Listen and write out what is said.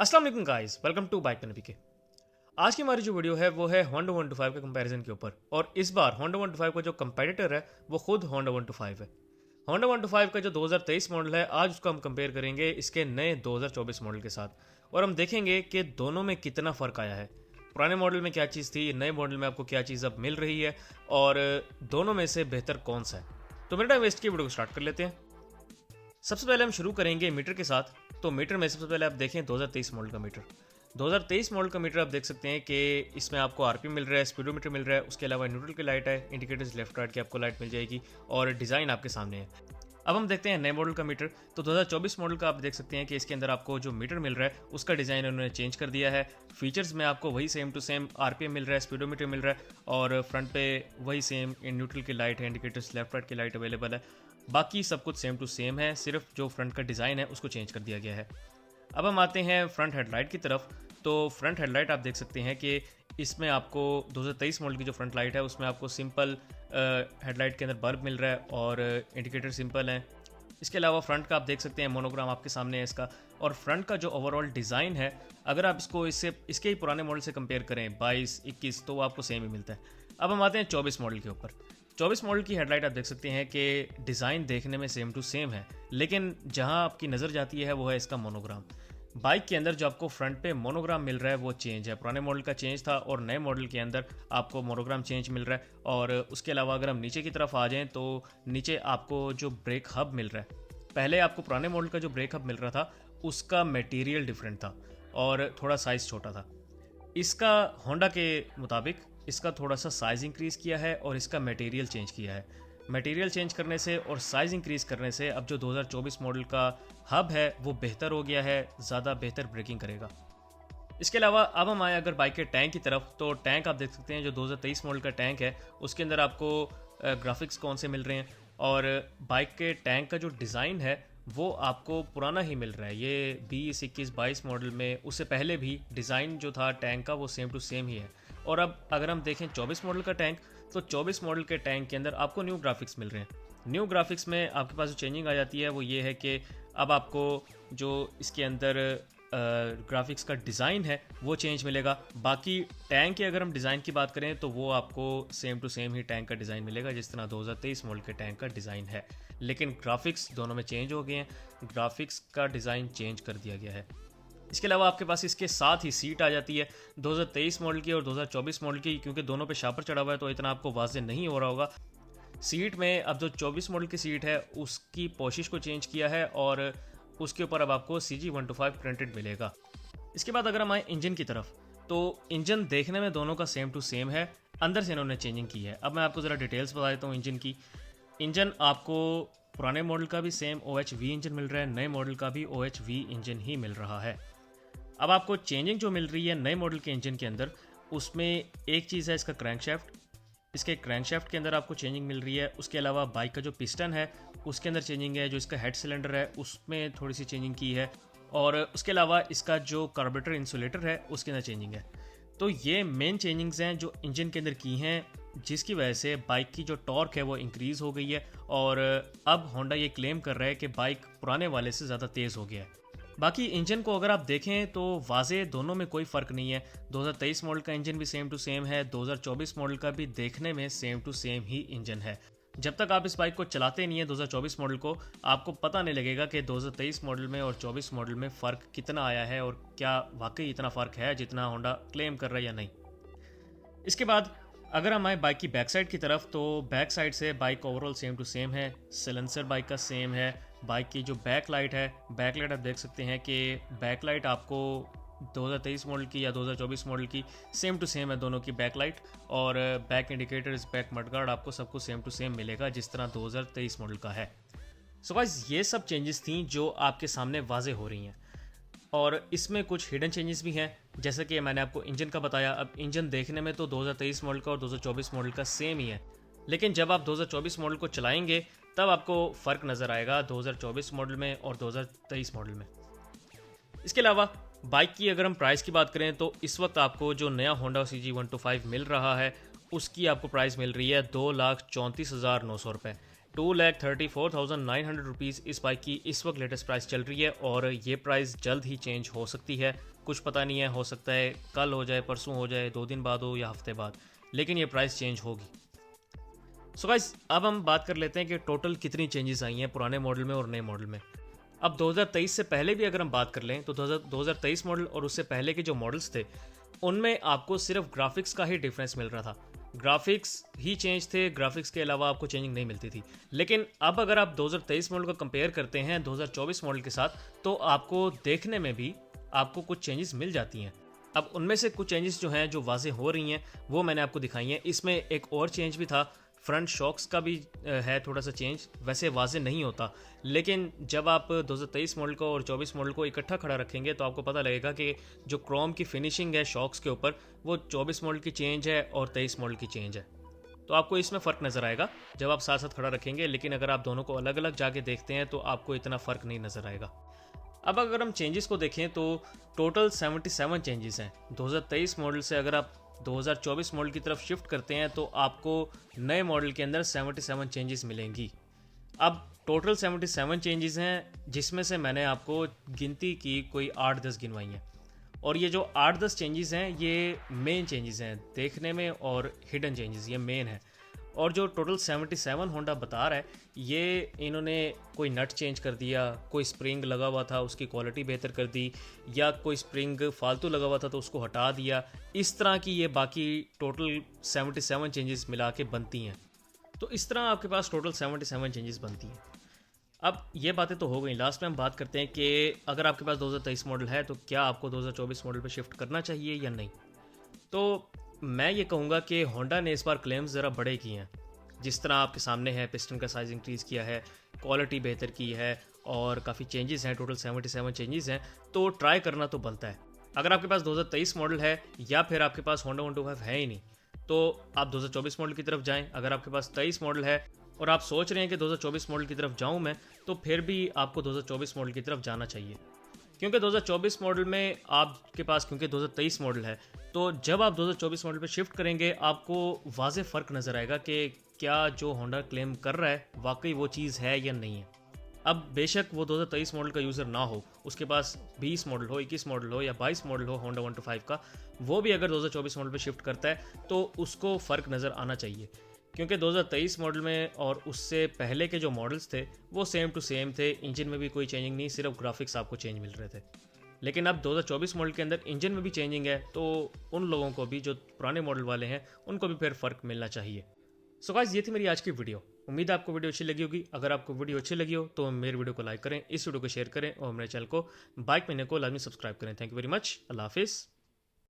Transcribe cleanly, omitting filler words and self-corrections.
अस्सलाम वालेकुम guys, welcome to bike पे के। आज की हमारी जो वीडियो है वो है होंडा 125 के कंपैरिजन के ऊपर। और इस बार होंडा 125 का जो कंपेटिटर है वो खुद होंडा 125 है। होंडा 125 का जो 2023 मॉडल है, आज उसको हम कंपेयर करेंगे इसके नए 2024 मॉडल के साथ और हम देखेंगे कि दोनों में कितना फ़र्क आया है। पुराने मॉडल में क्या चीज़ थी, नए मॉडल में आपको क्या चीज़ अब मिल रही है और दोनों में से बेहतर कौन सा है। तो मेरा टाइम वेस्ट की वीडियो को स्टार्ट कर लेते हैं। सबसे पहले हम शुरू करेंगे मीटर के साथ। तो मीटर में सबसे पहले आप देखें 2023 मॉडल का मीटर। 2023 मॉडल का मीटर आप देख सकते हैं कि इसमें आपको आरपीएम मिल रहा है, स्पीडोमीटर मिल रहा है, उसके अलावा न्यूट्रल की लाइट है, इंडिकेटर्स लेफ्ट राइट की आपको लाइट मिल जाएगी और डिज़ाइन आपके सामने है। अब हम देखते हैं नए मॉडल का मीटर। तो 2024 मॉडल का आप देख सकते हैं कि इसके अंदर आपको जो मीटर मिल रहा है उसका डिज़ाइन उन्होंने चेंज कर दिया है। फीचर्स में आपको वही सेम टू सेम आरपीएम मिल रहा है, स्पीडोमीटर मिल रहा है और फ्रंट पे वही सेम न्यूट्रल की लाइट है, इंडिकेटर्स लेफ्ट राइट की लाइट अवेलेबल है। बाकी सब कुछ सेम टू सेम है, सिर्फ जो फ्रंट का डिज़ाइन है उसको चेंज कर दिया गया है। अब हम आते हैं फ्रंट हेडलाइट की तरफ। तो फ्रंट हेडलाइट आप देख सकते हैं कि इसमें आपको 2023 मॉडल की जो फ्रंट लाइट है उसमें आपको सिंपल हेडलाइट के अंदर बल्ब मिल रहा है और इंडिकेटर सिंपल है। इसके अलावा फ्रंट का आप देख सकते हैं मोनोग्राम आपके सामने है इसका। और फ्रंट का जो ओवरऑल डिज़ाइन है, अगर आप इसको इसके ही पुराने मॉडल से कंपेयर करें 22-21, तो वो आपको सेम ही मिलता है। अब हम आते हैं 24 मॉडल के ऊपर। 24 मॉडल की हेडलाइट आप देख सकते हैं कि डिज़ाइन देखने में सेम टू सेम है, लेकिन जहां आपकी नज़र जाती है वो है इसका मोनोग्राम। बाइक के अंदर जो आपको फ्रंट पे मोनोग्राम मिल रहा है वो चेंज है। पुराने मॉडल का चेंज था और नए मॉडल के अंदर आपको मोनोग्राम चेंज मिल रहा है। और उसके अलावा अगर हम नीचे की तरफ आ जाएं तो नीचे आपको जो ब्रेक हब मिल रहा है, पहले आपको पुराने मॉडल का जो ब्रेक हब मिल रहा था उसका मटेरियल डिफरेंट था और थोड़ा साइज़ छोटा था। इसका होंडा के मुताबिक इसका थोड़ा सा साइज़ इंक्रीज़ किया है और इसका मटेरियल चेंज किया है। मटेरियल चेंज करने से और साइज़ इंक्रीज़ करने से अब जो 2024 मॉडल का हब है वो बेहतर हो गया है, ज़्यादा बेहतर ब्रेकिंग करेगा। इसके अलावा अब हम आए अगर बाइक के टैंक की तरफ, तो टैंक आप देख सकते हैं जो 2023 मॉडल का टैंक है उसके अंदर आपको ग्राफिक्स कौन से मिल रहे हैं। और बाइक के टैंक का जो डिज़ाइन है वो आपको पुराना ही मिल रहा है। ये 20, 21, 22 मॉडल में उससे पहले भी डिज़ाइन जो था टैंक का वो सेम टू सेम ही है। और अब अगर हम देखें 24 मॉडल का टैंक, तो 24 मॉडल के टैंक के अंदर आपको न्यू ग्राफिक्स मिल रहे हैं। न्यू ग्राफिक्स में आपके पास जो चेंजिंग आ जाती है वो ये है कि अब आपको जो इसके अंदर ग्राफिक्स का डिज़ाइन है वो चेंज मिलेगा। बाकी टैंक की अगर हम डिज़ाइन की बात करें तो वो आपको सेम टू सेम ही टैंक का डिज़ाइन मिलेगा जिस तरह 2023 मॉडल के टैंक का डिज़ाइन है, लेकिन ग्राफिक्स दोनों में चेंज हो गए हैं। ग्राफिक्स का डिज़ाइन चेंज कर दिया गया है। इसके अलावा आपके पास इसके साथ ही सीट आ जाती है 2023 मॉडल की और 2024 मॉडल की, क्योंकि दोनों पे शापर चढ़ा हुआ है तो इतना आपको वाज़ेह नहीं हो रहा होगा। सीट में अब जो 24 मॉडल की सीट है उसकी पोशिश को चेंज किया है और उसके ऊपर अब आपको CG125 प्रिंटेड मिलेगा। इसके बाद अगर हम आए इंजन की तरफ, तो इंजन देखने में दोनों का सेम टू सेम है, अंदर से इन्होंने चेंजिंग की है। अब मैं आपको ज़रा डिटेल्स बता देता हूँ इंजन की। इंजन आपको पुराने मॉडल का भी सेम OHV इंजन मिल रहा है, नए मॉडल का भी OHV इंजन ही मिल रहा है। अब आपको चेंजिंग जो मिल रही है नए मॉडल के इंजन के अंदर, उसमें एक चीज़ है इसका क्रैंकशाफ्ट। इसके क्रैंकशाफ्ट के अंदर आपको चेंजिंग मिल रही है। उसके अलावा बाइक का जो पिस्टन है उसके अंदर चेंजिंग है। जो इसका हेड सिलेंडर है उसमें थोड़ी सी चेंजिंग की है और उसके अलावा इसका जो कार्बोरेटर इंसुलेटर है उसके अंदर चेंजिंग है। तो ये मेन चेंजिंग्स हैं जो इंजन के अंदर की हैं, जिसकी वजह से बाइक की जो टॉर्क है वो इंक्रीज़ हो गई है और अब होंडा ये क्लेम कर रहा है कि बाइक पुराने वाले से ज़्यादा तेज़ हो गया है। बाकी इंजन को अगर आप देखें तो वाज़े दोनों में कोई फ़र्क नहीं है। 2023 मॉडल का इंजन भी सेम टू सेम है, 2024 मॉडल का भी देखने में सेम टू सेम ही इंजन है। जब तक आप इस बाइक को चलाते नहीं है 2024 मॉडल को, आपको पता नहीं लगेगा कि 2023 मॉडल में और 24 मॉडल में फ़र्क कितना आया है और क्या वाकई इतना फ़र्क है जितना होंडा क्लेम कर रहा है या नहीं। इसके बाद अगर हम आए बाइक की बैक साइड की तरफ, तो बैक साइड से bike overall same to same है। सिलेंसर बाइक का सेम है। बाइक की जो बैक लाइट है, बैक लाइट आप देख सकते हैं कि बैक लाइट आपको 2023 मॉडल की या 2024 मॉडल की सेम टू सेम है दोनों की बैक लाइट। और बैक इंडिकेटर्स, बैक मडगार्ड आपको सब कुछ सेम टू सेम मिलेगा जिस तरह 2023 मॉडल का है। सो गाइस, ये सब चेंजेस थी जो आपके सामने वाज़े हो रही हैं और इसमें कुछ हिडन चेंजेस भी हैं, जैसे कि मैंने आपको इंजन का बताया। अब इंजन देखने में तो 2023 मॉडल का और 2024 मॉडल का सेम ही है, लेकिन जब आप 2024 मॉडल को चलाएंगे तब आपको फ़र्क नज़र आएगा 2024 मॉडल में और 2023 मॉडल में। इसके अलावा बाइक की अगर हम प्राइस की बात करें तो इस वक्त आपको जो नया होंडा CG125 मिल रहा है उसकी आपको प्राइस मिल रही है 2,34,900 रुपये। 2,34,900 रुपीज़ इस बाइक की इस वक्त लेटेस्ट प्राइस चल रही है और ये प्राइस जल्द ही चेंज हो सकती है। कुछ पता नहीं है, हो सकता है कल हो जाए, परसों हो जाए, 2 दिन बाद हो या हफ्ते बाद, लेकिन ये प्राइस चेंज होगी। सो गाइस, अब हम बात कर लेते हैं कि टोटल कितनी चेंजेस आई हैं पुराने मॉडल में और नए मॉडल में। अब 2023 से पहले भी अगर हम बात कर लें तो 2023 मॉडल और उससे पहले के जो मॉडल्स थे उनमें आपको सिर्फ ग्राफिक्स का ही डिफरेंस मिल रहा था। ग्राफिक्स ही चेंज थे, ग्राफिक्स के अलावा आपको चेंजिंग नहीं मिलती थी। लेकिन अब अगर आप 2023 मॉडल को कंपेयर करते हैं 2024 मॉडल के साथ, तो आपको देखने में भी आपको कुछ चेंजेस मिल जाती हैं। अब उनमें से कुछ चेंजेस जो हैं, जो वाजे हो रही हैं, वो मैंने आपको दिखाई हैं। इसमें एक और चेंज भी था, फ्रंट शॉक्स का भी है थोड़ा सा चेंज। वैसे वाजे नहीं होता, लेकिन जब आप 2023 मॉडल को और 24 मॉडल को इकट्ठा खड़ा रखेंगे तो आपको पता लगेगा कि जो क्रोम की फिनिशिंग है शॉक्स के ऊपर, वो 24 मॉडल की चेंज है और 23 मॉडल की चेंज है। तो आपको इसमें फ़र्क नज़र आएगा जब आप साथ साथ खड़ा रखेंगे। लेकिन अगर आप दोनों को अलग अलग जाके देखते हैं तो आपको इतना फ़र्क नहीं नज़र आएगा। अब अगर हम चेंजेस को देखें तो टोटल 77 चेंजेस हैं 2023 मॉडल से। अगर आप 2024 मॉडल की तरफ शिफ्ट करते हैं तो आपको नए मॉडल के अंदर 77 चेंजेस मिलेंगी। अब टोटल 77 चेंजेस हैं, जिसमें से मैंने आपको गिनती की कोई 8-10 गिनवाई हैं। और ये जो 8-10 चेंजेस हैं ये मेन चेंजेस हैं देखने में, और हिडन चेंजेस ये मेन है। और जो टोटल 77 होंडा बता रहा है, ये इन्होंने कोई नट चेंज कर दिया, कोई स्प्रिंग लगा हुआ था उसकी क्वालिटी बेहतर कर दी, या कोई स्प्रिंग फालतू लगा हुआ था तो उसको हटा दिया। इस तरह की ये बाकी टोटल 77 चेंजेस मिला के बनती हैं। तो इस तरह आपके पास टोटल 77 चेंजेस बनती हैं। अब ये बातें तो हो गई, लास्ट में हम बात करते हैं कि अगर आपके पास 2023 मॉडल है तो क्या आपको 2024 मॉडल पे शिफ्ट करना चाहिए या नहीं। तो मैं ये कहूँगा कि होंडा ने इस बार क्लेम्स ज़रा बड़े किए हैं। जिस तरह आपके सामने है, पिस्टन का साइज इंक्रीज़ किया है, क्वालिटी बेहतर की है, और काफ़ी चेंजेस हैं, टोटल 77 चेंजेस हैं। तो ट्राई करना तो बनता है। अगर आपके पास 2023 मॉडल है या फिर आपके पास होंडा 125 है ही नहीं, तो आप 2024 मॉडल की तरफ जाएं। अगर आपके पास 23 मॉडल है और आप सोच रहे हैं कि 2024 मॉडल की तरफ जाऊं मैं, तो फिर भी आपको 2024 मॉडल की तरफ जाना चाहिए। क्योंकि 2024 मॉडल में आपके पास, क्योंकि 2023 मॉडल है, तो जब आप 2024 मॉडल पे शिफ्ट करेंगे आपको वाज़े फ़र्क नज़र आएगा कि क्या जो होंडा क्लेम कर रहा है वाकई वो चीज़ है या नहीं है। अब बेशक वो 2023 मॉडल का यूज़र ना हो, उसके पास 20 मॉडल हो, 21 मॉडल हो या 22 मॉडल हो होंडा 125 का, वो भी अगर 2024 मॉडल पे शिफ्ट करता है तो उसको फ़र्क नज़र आना चाहिए। क्योंकि 2023 मॉडल में और उससे पहले के जो मॉडल्स थे वो सेम टू सेम थे। इंजन में भी कोई चेंजिंग नहीं, सिर्फ ग्राफिक्स आपको चेंज मिल रहे थे। लेकिन अब 2024 मॉडल के अंदर इंजन में भी चेंजिंग है, तो उन लोगों को भी, जो पुराने मॉडल वाले हैं, उनको भी फिर फ़र्क मिलना चाहिए। सो गाइस, ये थी मेरी आज की वीडियो। उम्मीद है आपको वीडियो अच्छी लगी होगी। अगर आपको वीडियो अच्छी लगी हो तो मेरे वीडियो को लाइक करें, इस वीडियो को शेयर करें और मेरे चैनल को बाइक महीने को लाजमी सब्सक्राइब करें। Thank you very much. Allah हाफिज़।